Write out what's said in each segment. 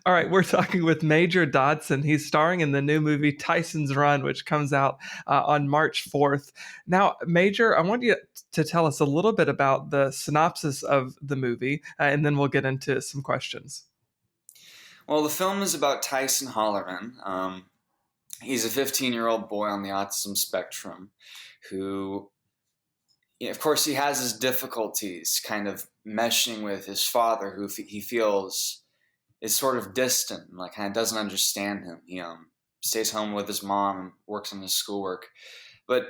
All right, we're talking with Major Dodson. He's starring in the new movie Tyson's Run, which comes out on March 4th. Now, Major, I want you to tell us a little bit about the synopsis of the movie, and then we'll get into some questions. Well, the film is about Tyson Hollerman. He's a 15-year-old boy on the autism spectrum who, of course, he has his difficulties kind of meshing with his father, who he feels is sort of distant, like kind of doesn't understand him. He stays home with his mom and works on his schoolwork. But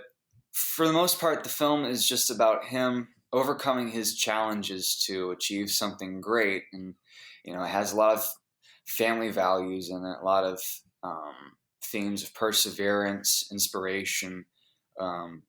for the most part, the film is just about him overcoming his challenges to achieve something great. And, it has a lot of family values in it, a lot of themes of perseverance, inspiration,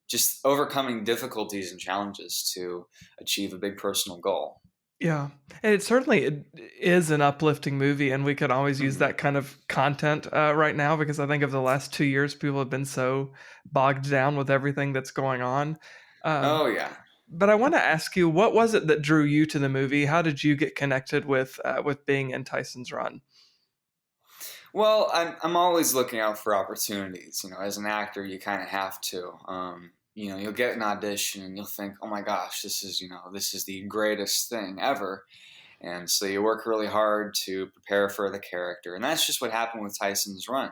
just overcoming difficulties and challenges to achieve a big personal goal. Yeah, and it certainly is an uplifting movie, and we could always use that kind of content right now because I think of the last 2 years, people have been so bogged down with everything that's going on. Oh, yeah. But I want to ask you, what was it that drew you to the movie? How did you get connected with being in Tyson's Run? Well, I'm always looking out for opportunities. As an actor, you kind of have to. You'll get an audition and you'll think, "Oh my gosh, this is the greatest thing ever," and so you work really hard to prepare for the character. And that's just what happened with Tyson's Run.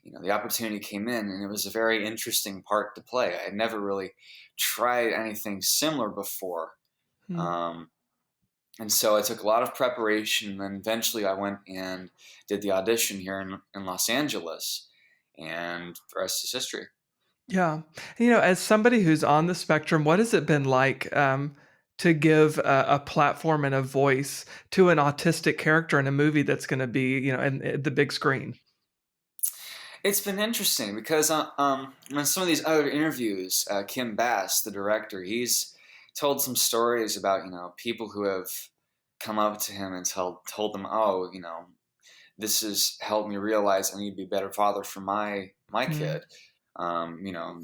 The opportunity came in, and it was a very interesting part to play. I had never really tried anything similar before. And so it took a lot of preparation, and then eventually I went and did the audition here in Los Angeles, and the rest is history. Yeah. As somebody who's on the spectrum, what has it been like to give a platform and a voice to an autistic character in a movie that's going to be, in the big screen? It's been interesting because on some of these other interviews, Kim Bass, the director, he's told some stories about people who have come up to him and told them, "Oh, this has helped me realize I need to be a better father for my kid."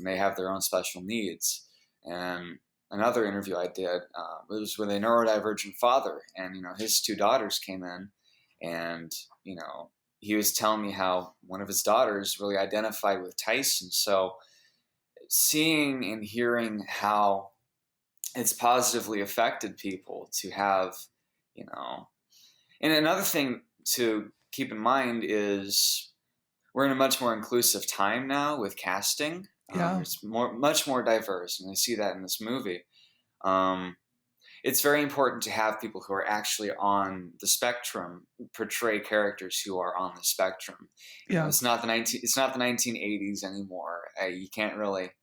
They have their own special needs. And another interview I did was with a neurodivergent father, and his two daughters came in, and he was telling me how one of his daughters really identified with Tyson. So seeing and hearing how it's positively affected people to have, and another thing to keep in mind is we're in a much more inclusive time now with casting. Yeah. It's much more diverse, and I see that in this movie. It's very important to have people who are actually on the spectrum portray characters who are on the spectrum. Yeah. It's not the 1980s anymore. You can't really.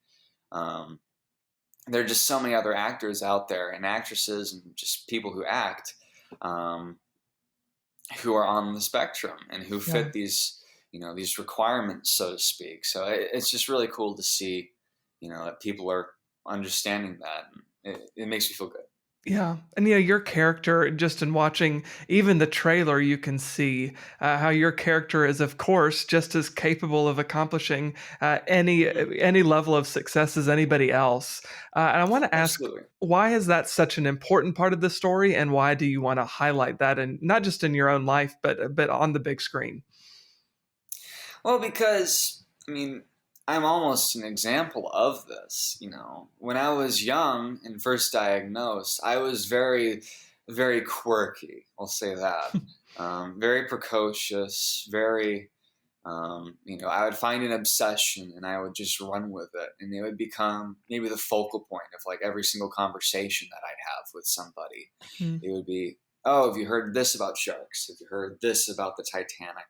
There are just so many other actors out there and actresses and just people who act who are on the spectrum and who fit these requirements, so to speak. So it's just really cool to see, that people are understanding that. And it makes me feel good. Yeah. And your character, just in watching even the trailer, you can see how your character is, of course, just as capable of accomplishing any level of success as anybody else. And I want to ask, Absolutely. why is that such an important part of the story, and why do you want to highlight that, and not just in your own life, but on the big screen? Well, because I'm almost an example of this. When I was young and first diagnosed, I was very, very quirky. I'll say that. Very precocious. Very, I would find an obsession and I would just run with it, and it would become maybe the focal point of like every single conversation that I'd have with somebody. It would be, "Oh, have you heard this about sharks? Have you heard this about the Titanic?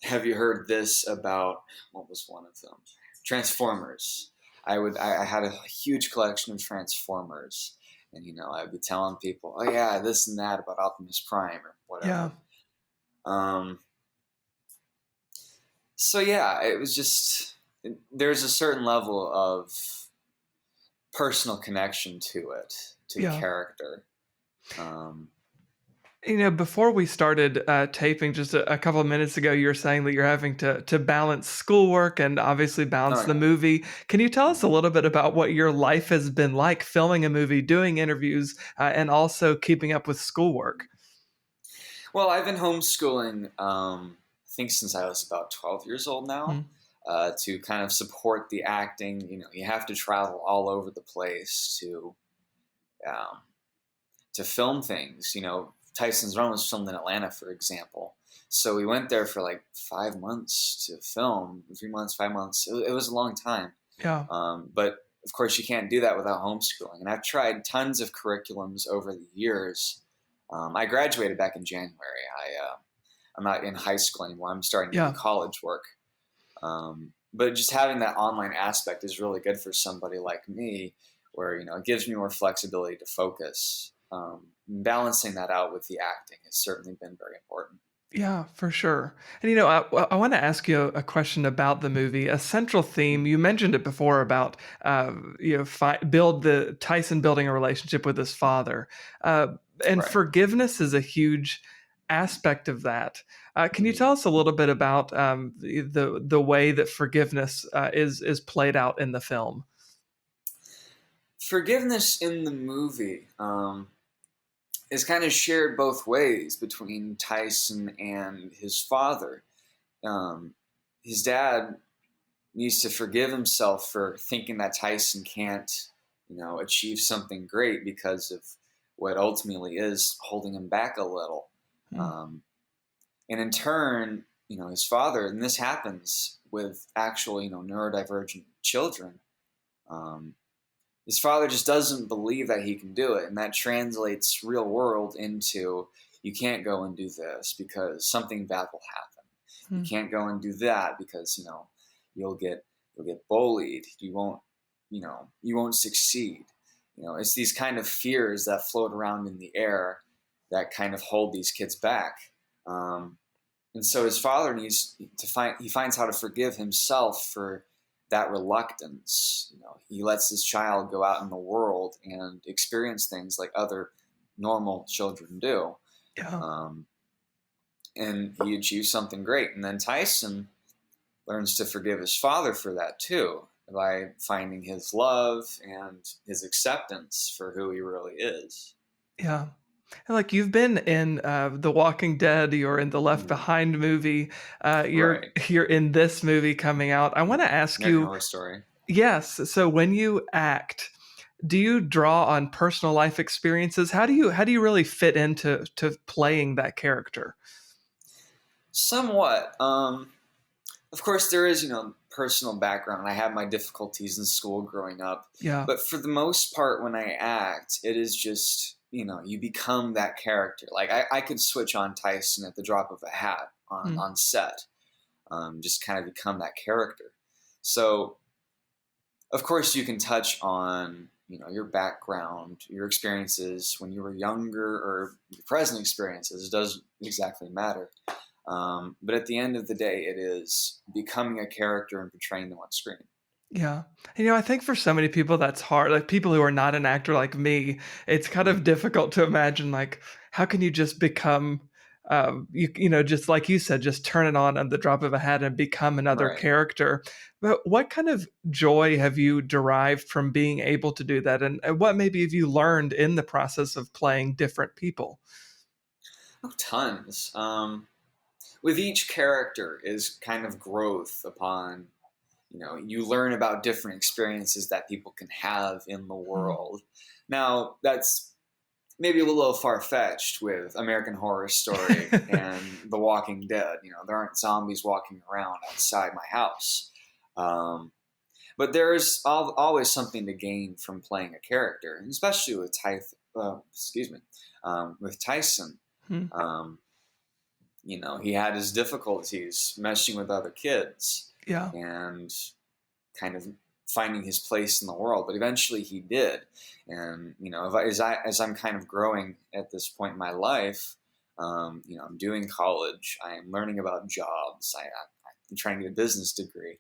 Have you heard this about," what was one of them? Transformers. I had a huge collection of Transformers, and I would be telling people, "Oh yeah, this and that about Optimus Prime," or whatever. Yeah. So yeah, it was just, there's a certain level of personal connection to it, to the character. Before we started taping just a couple of minutes ago, you were saying that you're having to balance schoolwork and obviously balance the movie. Can you tell us a little bit about what your life has been like filming a movie, doing interviews, and also keeping up with schoolwork? Well, I've been homeschooling, I think since I was about 12 years old now, Mm. to kind of support the acting. You have to travel all over the place um, to film things. Tyson's Run was filmed in Atlanta, for example. So we went there for like 5 months to film, 3 months, 5 months. It was a long time. Yeah. But of course, you can't do that without homeschooling. And I've tried tons of curriculums over the years. I graduated back in January. I'm not in high school anymore. I'm starting to do Yeah. college work. But just having that online aspect is really good for somebody like me, where it gives me more flexibility to focus. Balancing that out with the acting has certainly been very important. Yeah, for sure. And I want to ask you a question about the movie. A central theme you mentioned it before about build the Tyson building a relationship with his father, and Right. forgiveness is a huge aspect of that. Can you Mhm. tell us a little bit about the way that forgiveness is played out in the film? Forgiveness in the movie is kind of shared both ways between Tyson and his father. Um, his dad needs to forgive himself for thinking that Tyson can't, achieve something great because of what ultimately is holding him back a little. Hmm. Um, and in turn, his father, and this happens with actual, neurodivergent children. Um, his father just doesn't believe that he can do it, and that translates real world into you can't go and do this because something bad will happen. You Hmm. can't go and do that because you'll get you'll get bullied. You won't succeed. It's these kind of fears that float around in the air that kind of hold these kids back. Um, and so his father needs to find he finds how to forgive himself for that reluctance. He lets his child go out in the world and experience things like other normal children do. Yeah. Um, and he achieves something great. And then Tyson learns to forgive his father for that too, by finding his love and his acceptance for who he really is. Yeah. And, like, you've been in, The Walking Dead, you're in the Left Mhm. Behind movie, you're Right. you're in this movie coming out. I wanna ask American you. Horror Story. Yes, so when you act, do you draw on personal life experiences? How do you really fit into playing that character? Somewhat. Of course, there is, personal background. I had my difficulties in school growing up. Yeah. But for the most part, when I act, it is just, you become that character. Like, I could switch on Tyson at the drop of a hat on, Mm, on set, just kind of become that character. So, of course, you can touch on, your background, your experiences when you were younger, or your present experiences. It doesn't exactly matter. But at the end of the day, it is becoming a character and portraying them on screen. yeah. I think for so many people that's hard, like, people who are not an actor like me, it's kind of Mhm. difficult to imagine, like, how can you just become, just like you said, just turn it on at the drop of a hat and become another Right. character. But what kind of joy have you derived from being able to do that? And what maybe have you learned in the process of playing different people? Oh, tons. With each character is kind of growth upon, you learn about different experiences that people can have in the Mm, world. Now, that's maybe a little far fetched with American Horror Story and The Walking Dead. There aren't zombies walking around outside my house. Um, but there's always something to gain from playing a character, and especially with with Tyson. mm, Um, he had his difficulties meshing with other kids yeah. and kind of finding his place in the world, but eventually he did. And as I'm kind of growing at this point in my life, I'm doing college. I'm learning about jobs. I'm trying to get a business degree.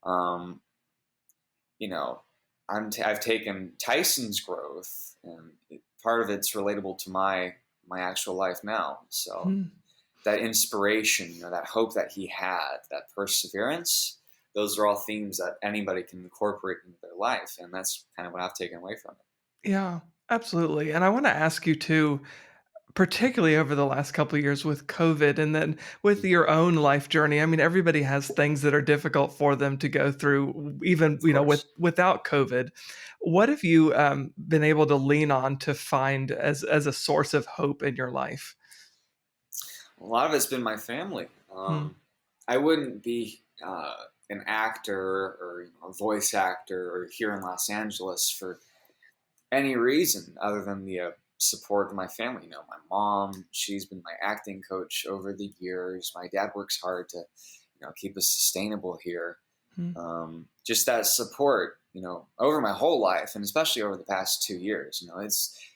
Um, you know, I've taken Tyson's growth, and part of it's relatable to my actual life now. So Mm. that inspiration, that hope that he had, that perseverance, those are all themes that anybody can incorporate into their life, and that's kind of what I've taken away from it. Yeah, absolutely. And I want to ask you too, particularly over the last couple of years with COVID and then with your own life journey. I mean, everybody has things that are difficult for them to go through, even, Of course. without COVID. What have you been able to lean on to find as a source of hope in your life? A lot of it's been my family. Hmm. I wouldn't be an actor or a voice actor or here in Los Angeles for any reason other than the support of my family. My mom, she's been my acting coach over the years. My dad works hard to, keep us sustainable here. Hmm. Just that support, over my whole life, and especially over the past 2 years.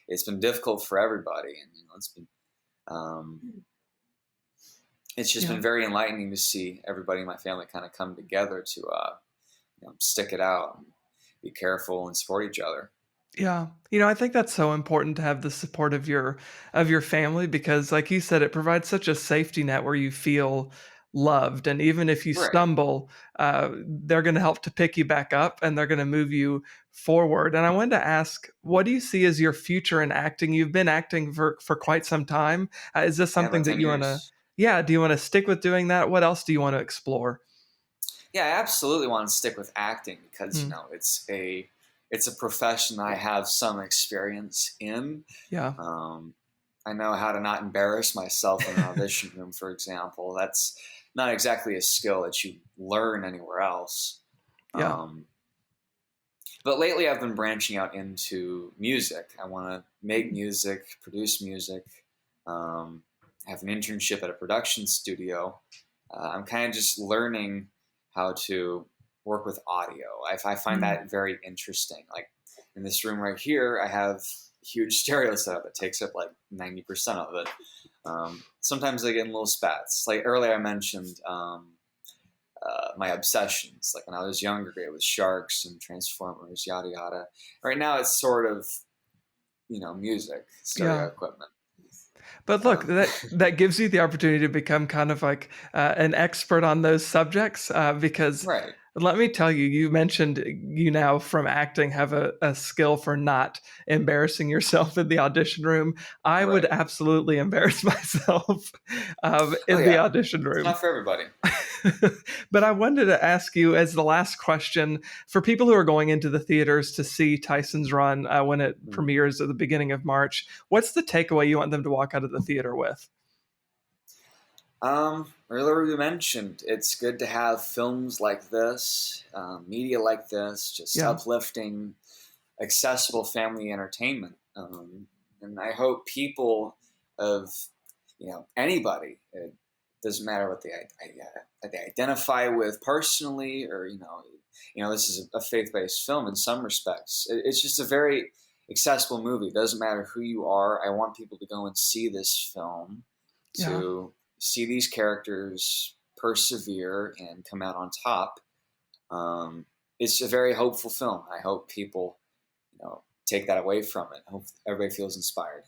It's been difficult for everybody, and um, it's just Yeah. been very enlightening to see everybody in my family kind of come together to stick it out, and be careful, and support each other. Yeah. I think that's so important to have the support of your family because like you said, it provides such a safety net where you feel loved. And even if you Right. stumble, they're going to help to pick you back up and they're going to move you forward. And I wanted to ask, what do you see as your future in acting? You've been acting for quite some time. Is this Yeah, something about that 10 you want to, years. yeah, do you want to stick with doing that? What else do you want to explore? Yeah, I absolutely want to stick with acting because Hmm. it's a profession that I have some experience in. Yeah. Um, I know how to not embarrass myself in an audition room, for example. That's not exactly a skill that you learn anywhere else. Yeah. Um, but lately, I've been branching out into music. I want to make music, produce music, have an internship at a production studio. I'm kind of just learning how to work with audio. I find Hmm. that very interesting. Like in this room right here, I have a huge stereo setup that takes up like 90% of it. Sometimes I get in little spats. Like earlier, I mentioned my obsessions. Like when I was younger, it was sharks and Transformers, yada yada. Right now, it's sort of music, stereo Yeah. equipment. But look, Um, that gives you the opportunity to become kind of like an expert on those subjects because right, let me tell you, you mentioned you now from acting have a skill for not embarrassing yourself in the audition room. I would right. absolutely embarrass myself Oh in the yeah, audition it's room. not for everybody. But I wanted to ask you as the last question for people who are going into the theaters to see Tyson's Run when it Mhm. premieres at the beginning of March. What's the takeaway you want them to walk out of the theater with? Earlier we mentioned it's good to have films like this, media like this, just Yeah, uplifting, accessible family entertainment. And I hope people of anybody, it doesn't matter what they identify with personally, or this is a faith-based film in some respects. It's just a very accessible movie. It doesn't matter who you are. I want people to go and see this film yeah. to see these characters persevere and come out on top. It's a very hopeful film. I hope people, take that away from it. I hope everybody feels inspired.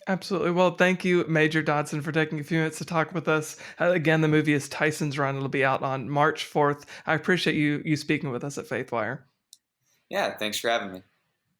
Absolutely. Well, thank you, Major Dodson, for taking a few minutes to talk with us. Again, the movie is Tyson's Run. It'll be out on March 4th. I appreciate you speaking with us at Faithwire. Yeah, thanks for having me.